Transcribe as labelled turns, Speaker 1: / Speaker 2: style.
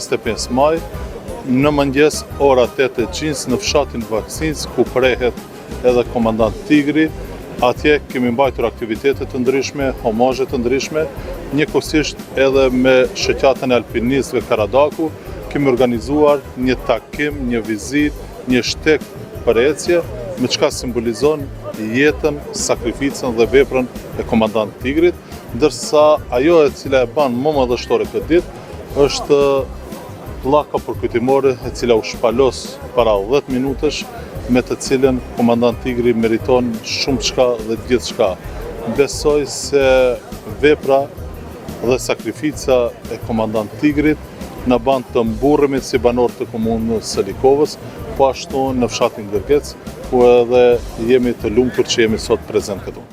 Speaker 1: 25 maj, në mëngjes ora 8:30 në fshatin Vaksinës, ku prehet edhe komandant Tigri. Atje kemi mbajtur aktivitete të ndryshme, homazhe të ndryshme, njëkohësisht edhe me shoqatën e alpinistëve Karadaku, kemi organizuar një takim, një vizitë, një shteg për ecje, me çka simbolizon jetën, sakrificën dhe veprën e komandant Tigrit, ndërsa ajo e cila e ban më madhështore këtë ditë është pllaka përkujtimore e cila u shpalos para 10 minutash, me të cilën komandant Tigri meriton shumë çka dhe gjithçka. Besoj se vepra dhe sakrifica e komandant Tigrit na ban të mburremi si banor të komunës së Likovës, po ashtu në fshatin Gërgec, ku edhe jemi të lumtur që jemi sot prezent këtu.